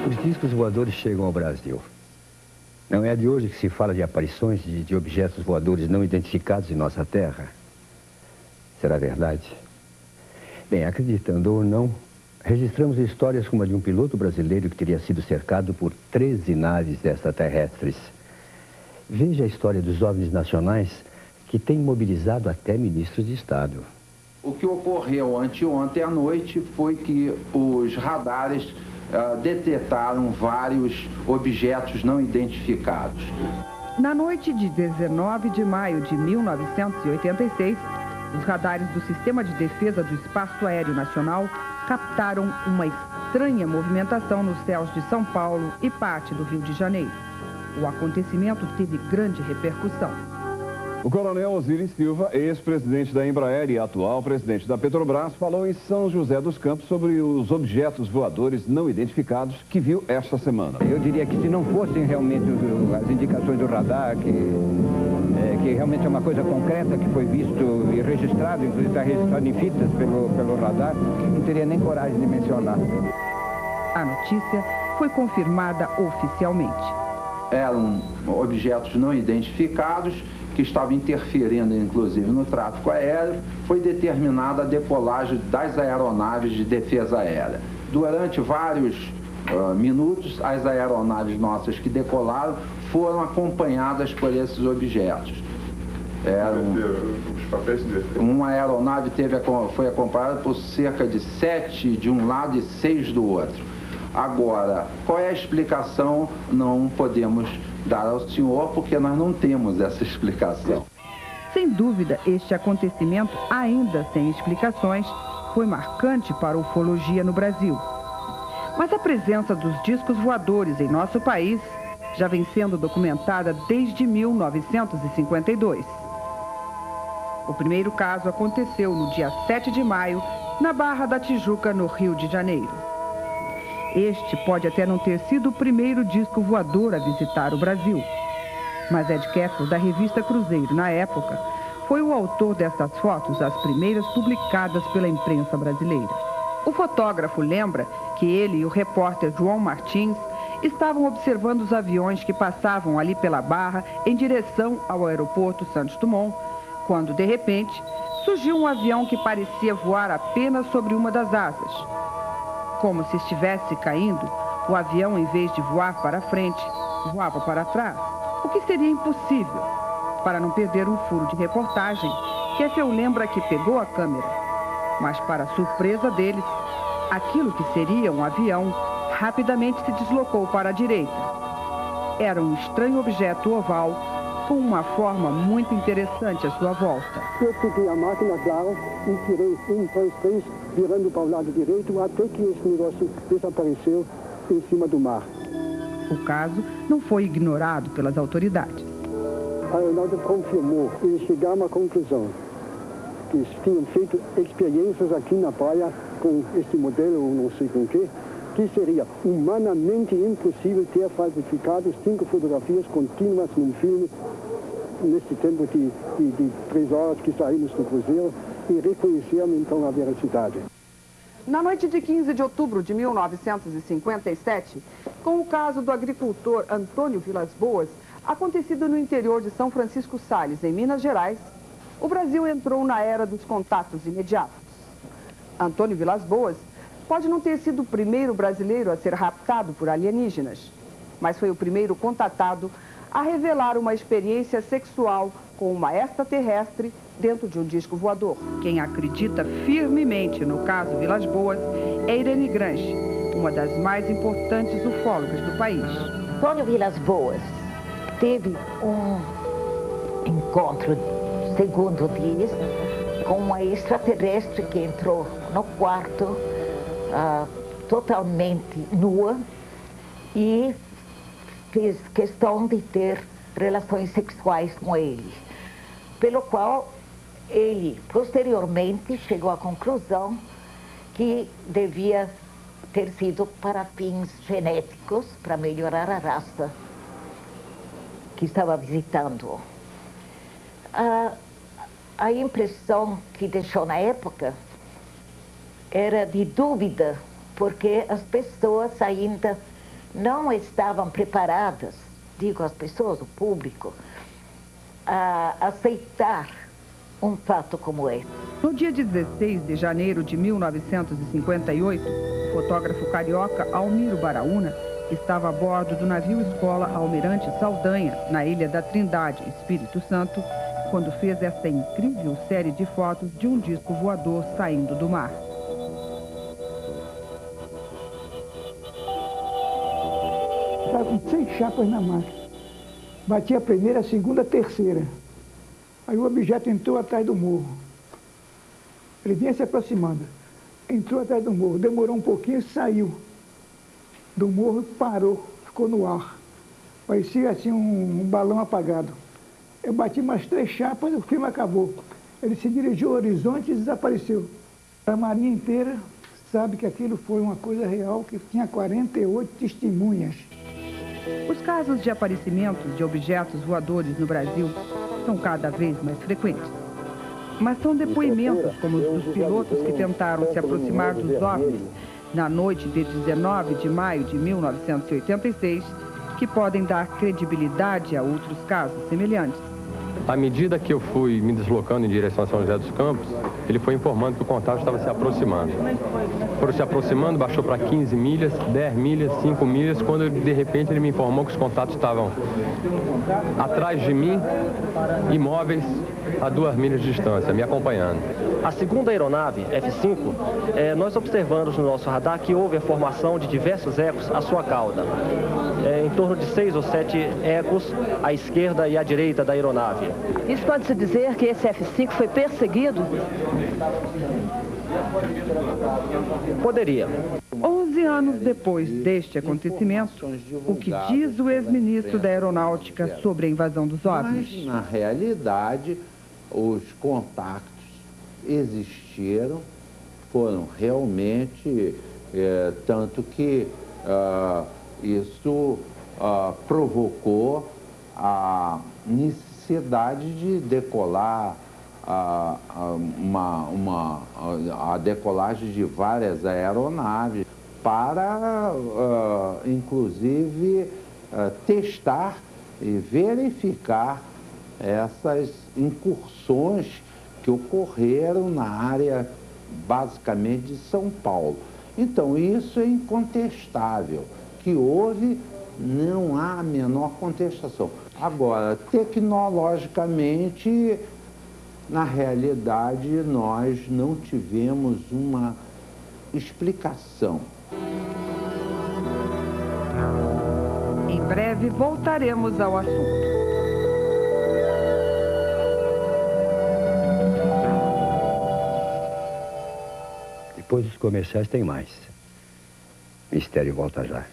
Os discos voadores chegam ao Brasil. Não é de hoje que se fala de aparições de objetos voadores não identificados em nossa terra. Será verdade? Bem, acreditando ou não, registramos histórias como a de um piloto brasileiro que teria sido cercado por 13 naves extraterrestres. Veja a história dos OVNIs nacionais que tem mobilizado até ministros de Estado. O que ocorreu anteontem à noite foi que os radares detectaram vários objetos não identificados. Na noite de 19 de maio de 1986, os radares do Sistema de Defesa do Espaço Aéreo Nacional captaram uma estranha movimentação nos céus de São Paulo e parte do Rio de Janeiro. O acontecimento teve grande repercussão. O coronel Osiris Silva, ex-presidente da Embraer e atual presidente da Petrobras, falou em São José dos Campos sobre os objetos voadores não identificados que viu esta semana. Eu diria que se não fossem realmente as indicações do radar, que realmente é uma coisa concreta que foi visto e registrado, inclusive está registrado em fitas pelo radar, não teria nem coragem de mencionar. A notícia foi confirmada oficialmente. Eram objetos não identificados que estavam interferindo, inclusive, no tráfego aéreo. Foi determinada a decolagem das aeronaves de defesa aérea. Durante vários minutos, as aeronaves nossas que decolaram foram acompanhadas por esses objetos. Uma aeronave foi acompanhada por cerca de 7 de um lado e 6 do outro. Agora, qual é a explicação? Não podemos dar ao senhor, porque nós não temos essa explicação. Sem dúvida, este acontecimento, ainda sem explicações, foi marcante para a ufologia no Brasil. Mas a presença dos discos voadores em nosso país já vem sendo documentada desde 1952. O primeiro caso aconteceu no dia 7 de maio, na Barra da Tijuca, no Rio de Janeiro. Este pode até não ter sido o primeiro disco voador a visitar o Brasil. Mas Ed Kessel, da revista Cruzeiro, na época, foi o autor dessas fotos, as primeiras publicadas pela imprensa brasileira. O fotógrafo lembra que ele e o repórter João Martins estavam observando os aviões que passavam ali pela Barra em direção ao aeroporto Santos Dumont, quando, de repente, surgiu um avião que parecia voar apenas sobre uma das asas. Como se estivesse caindo, o avião, em vez de voar para frente, voava para trás, o que seria impossível. Para não perder um furo de reportagem, Kessel lembra que pegou a câmera. Mas, para surpresa deles, aquilo que seria um avião rapidamente se deslocou para a direita. Era um estranho objeto oval com uma forma muito interessante à sua volta. Eu peguei a máquina, claro, e tirei 1, 2, 3, virando para o lado direito, até que esse negócio desapareceu em cima do mar. O caso não foi ignorado pelas autoridades. A aeronáutica confirmou, eles chegaram à conclusão que eles tinham feito experiências aqui na praia com esse modelo, ou não sei com o que seria humanamente impossível ter falsificado 5 fotografias contínuas num filme, nesse tempo de 3 horas que saímos do cruzeiro, e reconheceram então a veracidade. Na noite de 15 de outubro de 1957, com o caso do agricultor Antônio Vilas Boas, acontecido no interior de São Francisco Sales, em Minas Gerais, o Brasil entrou na era dos contatos imediatos. Antônio Vilas Boas pode não ter sido o primeiro brasileiro a ser raptado por alienígenas, mas foi o primeiro contatado a revelar uma experiência sexual com uma extraterrestre dentro de um disco voador. Quem acredita firmemente no caso Vilas Boas é Irene Grange, uma das mais importantes ufólogas do país. Antônio Vilas Boas teve um encontro, segundo diz, com uma extraterrestre que entrou no quarto totalmente nua e fez questão de ter relações sexuais com ele, pelo qual ele posteriormente chegou à conclusão que devia ter sido para fins genéticos, para melhorar a raça que estava visitando. A impressão que deixou na época era de dúvida, porque as pessoas ainda não estavam preparadas, digo as pessoas, o público, a aceitar um fato como esse. No dia 16 de janeiro de 1958, o fotógrafo carioca Almiro Baraúna estava a bordo do navio escola Almirante Saldanha, na Ilha da Trindade, Espírito Santo, quando fez esta incrível série de fotos de um disco voador saindo do mar. Estava com 6 chapas na máquina. Bati a primeira, a segunda, a terceira. Aí o objeto entrou atrás do morro. Ele vinha se aproximando. Entrou atrás do morro, demorou um pouquinho e saiu do morro e parou, ficou no ar. Parecia assim um balão apagado. Eu bati mais 3 chapas e o filme acabou. Ele se dirigiu ao horizonte e desapareceu. A marinha inteira sabe que aquilo foi uma coisa real, que tinha 48 testemunhas. Os casos de aparecimentos de objetos voadores no Brasil são cada vez mais frequentes. Mas são depoimentos como os dos pilotos que tentaram se aproximar dos OVNIs na noite de 19 de maio de 1986 que podem dar credibilidade a outros casos semelhantes. À medida que eu fui me deslocando em direção a São José dos Campos, ele foi informando que o contato estava se aproximando. Foram se aproximando, baixou para 15 milhas, 10 milhas, 5 milhas, quando de repente ele me informou que os contatos estavam atrás de mim, imóveis, a 2 milhas de distância, me acompanhando. A segunda aeronave, F-5, nós observamos no nosso radar que houve a formação de diversos ecos à sua cauda. Em torno de 6 ou 7 ecos à esquerda e à direita da aeronave. Isso pode-se dizer que esse F-5 foi perseguido? Poderia. 11 anos depois deste acontecimento, o que diz o ex-ministro da Aeronáutica sobre a invasão dos OVNIs? Mas, na realidade, os contatos existiram, foram realmente, tanto que isso provocou a necessidade de decolar a decolagem de várias aeronaves para, inclusive, testar e verificar essas incursões que ocorreram na área, basicamente, de São Paulo. Então, isso é incontestável, que houve, não há a menor contestação. Agora, tecnologicamente, na realidade, nós não tivemos uma explicação. Em breve voltaremos ao assunto. Depois dos comerciais tem mais. Mistério volta já.